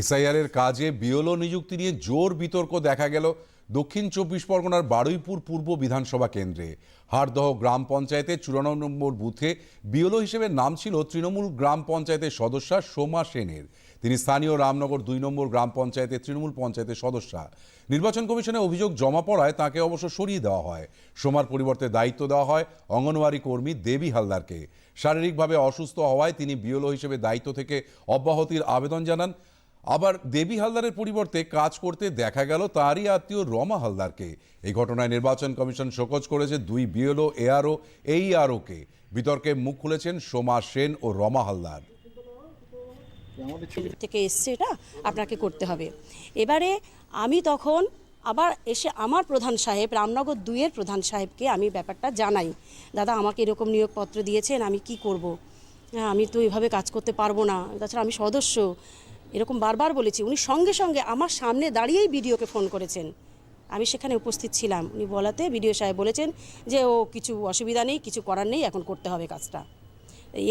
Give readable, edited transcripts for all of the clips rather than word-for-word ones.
SIR এর কাজে BLO নিযুক্তি নিয়ে জোর বিতর্ক দেখা গেল দক্ষিণ 24 পরগনার বারুইপুর পূর্ব বিধানসভা কেন্দ্রে। হাড়দহ গ্রাম পঞ্চায়েতের 54 নম্বর বুথে বিএলও হিসেবে নাম ছিল তৃণমূল গ্রাম পঞ্চায়েতের সদস্যা সোমা সেনের। তিনি স্থানীয় রামনগর 2 নম্বর গ্রাম পঞ্চায়েতের তৃণমূল পঞ্চায়েতের সদস্যা। নির্বাচন কমিশনে অভিযোগ জমা পড়ায় তাকে অবশ্য সরিয়ে দেওয়া হয়। সোমার পরিবর্তে দায়িত্ব দেওয়া হয় অঙ্গনওয়াড়ি কর্মী দেবী হালদারকে। শারীরিকভাবে অসুস্থ হওয়ায় তিনি বিএলও হিসেবে দায়িত্ব থেকে অব্যাহতির আবেদন জানান। আবার দেবী হালদারের পরিবর্তে কাজ করতে দেখা গেল তারই আত্মীয় রমা হালদারকে। এই ঘটনায় নির্বাচন কমিশন শোকজ করেছে 2 বিএলও এআরও এইআরওকে। বিতর্কে মুখ খুলেছেন সোমা সেন ও রমা হালদার। থেকে এসছে, এটা আপনাকে করতে হবে। এবারে আমি তখন আবার এসে আমার প্রধান সাহেব রামনগর 2 এর প্রধান সাহেবকে আমি ব্যাপারটা জানাই, দাদা আমাকে এরকম নিয়োগপত্র দিয়েছেন, আমি কি করব, আমি তো এইভাবে কাজ করতে পারবো না, তাছাড়া আমি সদস্য, এরকম বারবার বলেছি। উনি সঙ্গে সঙ্গে আমার সামনে দাঁড়িয়েই বিডিওকে ফোন করেছেন, আমি সেখানে উপস্থিত ছিলাম। উনি বলাতে বিডিও সাহেব বলেছেন যে ও কিছু অসুবিধা নেই, কিছু করার নেই, এখন করতে হবে কাজটা।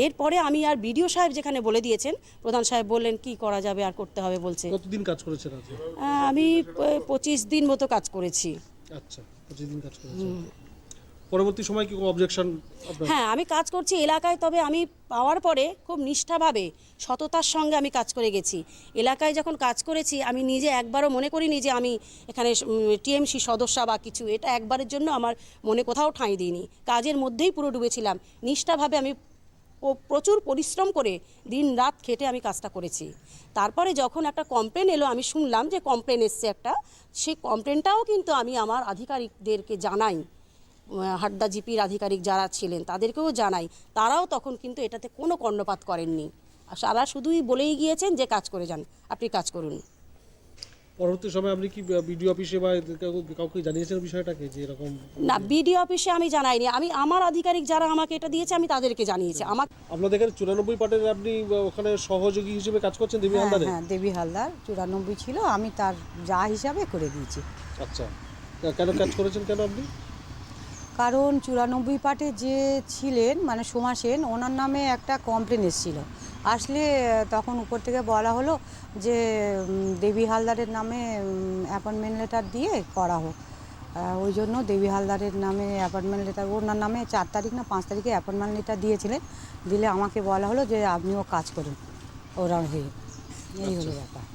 এরপরে আমি আর বিডিও সাহেব যেখানে বলে দিয়েছেন, প্রধান সাহেব বললেন কি করা যাবে, আর করতে হবে বলছে। কতদিন কাজ করেছেন আপনি? আমি 25 দিন মতো কাজ করেছি। আচ্ছা, 25 দিন কাজ করেছেন। পরবর্তী সময় কি কোনো অবজেকশন? হ্যাঁ, আমি কাজ করছি এলাকায়, তবে আমি পাওয়ার পরে খুব নিষ্ঠাভাবে সততার সঙ্গে আমি কাজ করে গেছি। এলাকায় যখন কাজ করেছি আমি নিজে একবারও মনে করিনি যে আমি এখানে টিএমসি সদস্য বা কিছু, এটা একবারের জন্য আমার মনে কোথাও ঠাঁই দিইনি। কাজের মধ্যেই পুরো ডুবেছিলাম। নিষ্ঠাভাবে আমি প্রচুর পরিশ্রম করে দিন রাত খেটে আমি কাজটা করেছি। তারপরে যখন একটা কমপ্লেন এলো, আমি শুনলাম যে কমপ্লেন এসছে একটা, সেই কমপ্লেনটাও কিন্তু আমি আমার আধিকারিকদেরকে জানাই, হাড্ডা জিপির আধিকারিক যারা ছিলেন তাদেরকেও জানাই। তারাও তখন কিন্তু এটাতে কোনো কর্ণপাত করেননি। তারা শুধুই বলেই গিয়েছেন যে কাজ করে যান, আপনি কাজ করুন। পরবর্তী সময় আপনি কি বিডিও অফিসে বা কাউকে জানিয়েছেন বিষয়টাকে যে এরকম? না, বিডিও অফিসে আমি জানাইনি। আমি আমার আধিকারিক যারা আমাকে এটা দিয়েছে আমি তাদেরকে জানিয়েছি। আমার আপনাদের এখানে 94 পার্টের আপনি ওখানে সহযোগী হিসেবে কাজ করছেন দেবী হালদারে? হ্যাঁ, দেবী হালদার 94 ছিল, আমি তার যা হিসাবে করে দিয়েছি। আচ্ছা, কেন কাজ করেছেন কেন আপনি? কারণ 94 পার্টে যে ছিলেন মানে সোমা সেন, ওনার নামে একটা কমপ্লেন এসেছিল। আসলে তখন উপর থেকে বলা হলো যে দেবী হালদারের নামে অ্যাপয়েন্টমেন্ট লেটার দিয়ে করা হোক। ওই জন্য দেবী হালদারের নামে অ্যাপয়েন্টমেন্ট লেটার, ওনার নামে 4 তারিখ না 5 তারিখে অ্যাপয়েন্টমেন্ট লেটার দিয়েছিলেন। দিলে আমাকে বলা হলো যে আপনিও কাজ করুন ওরা হয়ে। এই হলো ব্যাপার।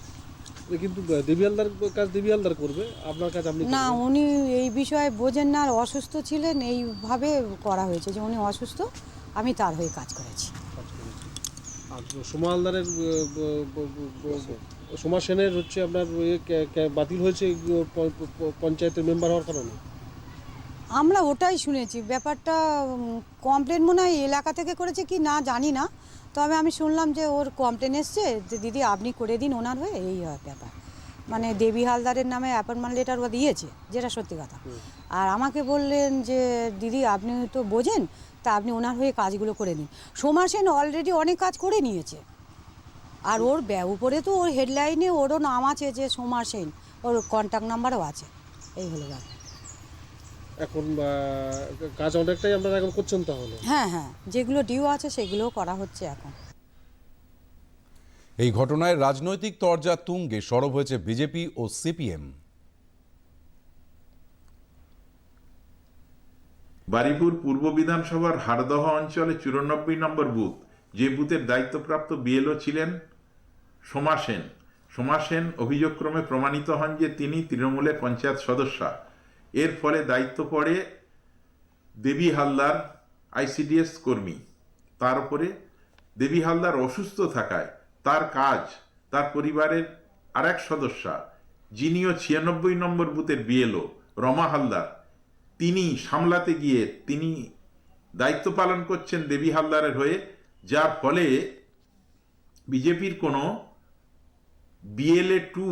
কিন্তু দেবী হালদার কাজ দেবী হালদার করবে, আপনার কাজ আপনি না, উনি এই বিষয়ে বোঝেন না, আর অসুস্থ ছিলেন, এইভাবে করা হয়েছে যে উনি অসুস্থ, আমি তার হয়ে কাজ করেছি। আর সোমা হালদারের সোমা সেনের হচ্ছে আপনার বাতিল হয়েছে পঞ্চায়েতের মেম্বার হওয়ার কারণে। আমরা ওটাই শুনেছি, ব্যাপারটা কমপ্লেন মনে হয় এলাকা থেকে করেছে কি না জানি না, তবে আমি শুনলাম যে ওর কমপ্লেন এসছে যে দিদি আপনি করে দিন ওনার হয়ে। এই ব্যাপার, মানে দেবী হালদারের নামে অ্যাপয়েন্টমেন্ট লেটার ও দিয়েছে, যেটা সত্যি কথা। আর আমাকে বললেন যে দিদি আপনি তো বোঝেন, তা আপনি ওনার হয়ে কাজগুলো করে নিন। সোমা সেন অলরেডি অনেক কাজ করে নিয়েছে, আর ওর উপরে তো ওর হেডলাইনে ওরও নাম আছে যে সোমা সেন, ওর কন্ট্যাক্ট নাম্বারও আছে। এই হলো ব্যাপার। এখন কাজ অনেকটাই আপনারা এখন করছেন তাহলে? হ্যাঁ হ্যাঁ, যেগুলো ডিউ আছে সেগুলোও করা হচ্ছে এখন। এই ঘটনায় রাজনৈতিক তরজা তুঙ্গে সরব হয়েছে বিজেপি ও সিপিএম। বারুইপুর পূর্ব বিধানসভার হাড়দহ অঞ্চলে 94 নম্বর বুথ, যে বুথের দায়িত্বপ্রাপ্ত বিএলও ছিলেন সোমা সেন। সোমা সেন অভিযোগক্রমে প্রমাণিত হন যে তিনি তৃণমূলের পঞ্চায়েত সদস্যা। এর ফলে দায়িত্ব পড়ে দেবী হালদার আইসিডিএস কর্মী। তার উপরে দেবী হালদার অসুস্থ থাকায় তার কাজ তার পরিবারের আরেক সদস্যা, যিনিও 96 নম্বর বুথের বিএলও রমা হালদার, তিনি সামলাতে গিয়ে তিনি দায়িত্ব পালন করছেন দেবী হালদারের হয়ে, যার ফলে বিজেপির কোনো বিএলএ 2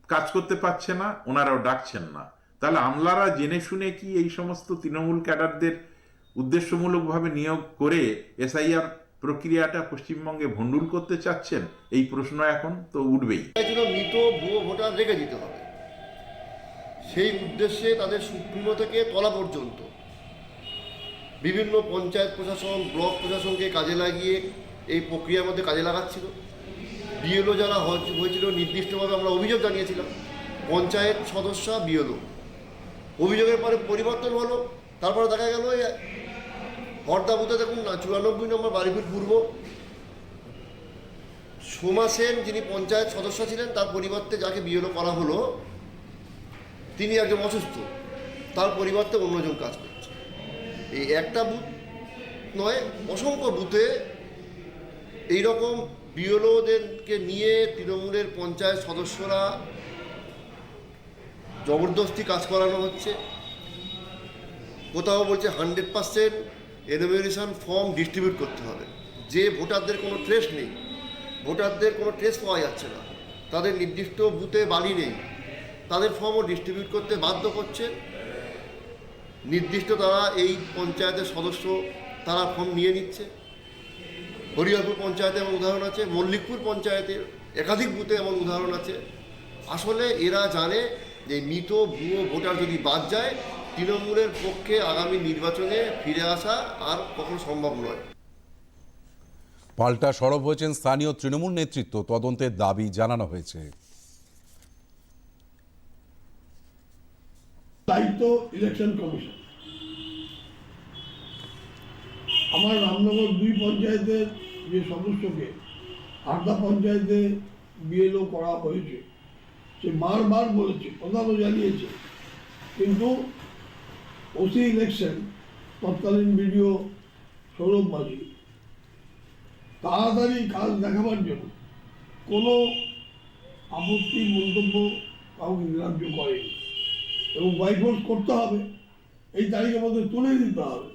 কাজ করতে পারছে না, ওনারাও ডাকছেন না। তাহলে আমলারা জেনে শুনে কি এই সমস্ত তৃণমূল ক্যাডারদের উদ্দেশ্যমূলকভাবে নিয়োগ করে এসআইআর প্রক্রিয়াটা পশ্চিমবঙ্গে ভণ্ডুল করতে চাচ্ছেন? এই প্রশ্ন এখন তো উঠবেই। মৃত ভুয়ো ভোটার রেখে দিতে হবে, সেই উদ্দেশ্যে তাদের সুপ্রিমো থেকে তলা পর্যন্ত বিভিন্ন পঞ্চায়েত প্রশাসন, ব্লক প্রশাসনকে কাজে লাগিয়ে এই প্রক্রিয়ার মধ্যে কাজে লাগাচ্ছিল। বিএলও যারা হয়েছিল নির্দিষ্টভাবে আমরা অভিযোগ জানিয়েছিলাম, পঞ্চায়েত সদস্য বিএলও, অভিযোগের পরে পরিবর্তন হলো। তারপরে দেখা গেল হরদা বুথে দেখুন না 94 নম্বর বারুইপুর পূর্ব সোমা সেন যিনি পঞ্চায়েত সদস্য ছিলেন, তার পরিবর্তে যাকে বিএলও করা হলো তিনি একজন অসুস্থ, তার পরিবর্তে অন্যজন কাজ করছে। এই একটা বুথ নয়, অসংখ্য বুথে এইরকম বিএলওদেরকে নিয়ে তৃণমূলের পঞ্চায়েত সদস্যরা জবরদস্তি কাজ করানো হচ্ছে। কোথাও বলছে 100% এনুমেরেশন ফর্ম ডিস্ট্রিবিউট করতে হবে, যে ভোটারদের কোনো ট্রেস নেই, ভোটারদের কোনো ট্রেস পাওয়া যাচ্ছে না, তাদের নির্দিষ্ট বুথে বাড়ি নেই, তাদের ফর্মও ডিস্ট্রিবিউট করতে বাধ্য করছে। নির্দিষ্ট তারা এই পঞ্চায়েতের সদস্য তারা ফর্ম নিয়ে নিচ্ছে। হরিহরপুর পঞ্চায়েতে এমন উদাহরণ আছে, মল্লিকপুর পঞ্চায়েতের একাধিক বুথে এমন উদাহরণ আছে। আসলে এরা জানে যে মৃত ভুয়ো ভোটার যদি বাদ যায়, তৃণমূলের পক্ষে আগামী নির্বাচনে ফিরে আসা আর কখনো সম্ভব নয়। পাল্টা সরব হয়েছেন স্থানীয় তৃণমূল নেতৃত্ব, তদন্তের দাবি জানানো হয়েছে। দায়িত্ব ইলেকশন কমিশন। আমার রামনগর 2 পঞ্চায়েতের যে সদস্যকে হারদা পঞ্চায়েতে বিএলও করা হয়েছে, সে বারবার বলেছে, প্রধানও জানিয়েছে, কিন্তু ওসি ইলেকশন তৎকালীন বিডিও সৌরভ মাঝি তাড়াতাড়ি কাজ দেখাবার জন্য কোনো আপত্তি মন্তব্য কাউকে গ্রাহ্য করেনি এবং বাইফোর্স করতে হবে, এই তারিখের মধ্যে তুলে দিতে হবে।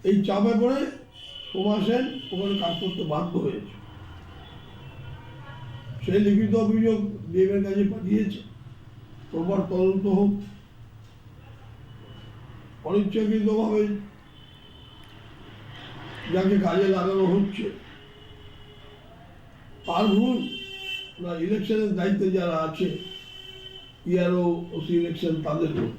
এই চাপে পড়ে সোমা সেন ওখানে কাজ করতে বাধ্য হয়েছে। সে লিখিত অভিযোগ ডিএমের কাছে পাঠিয়েছে, প্রপার তদন্ত হোক। অনিচ্ছাকৃতভাবে যাকে কাজে লাগানো হচ্ছে তার ভুল না ইলেকশনের দায়িত্বে যারা আছে, ইয়ারও ওসি ইলেকশন তাদের ভুল।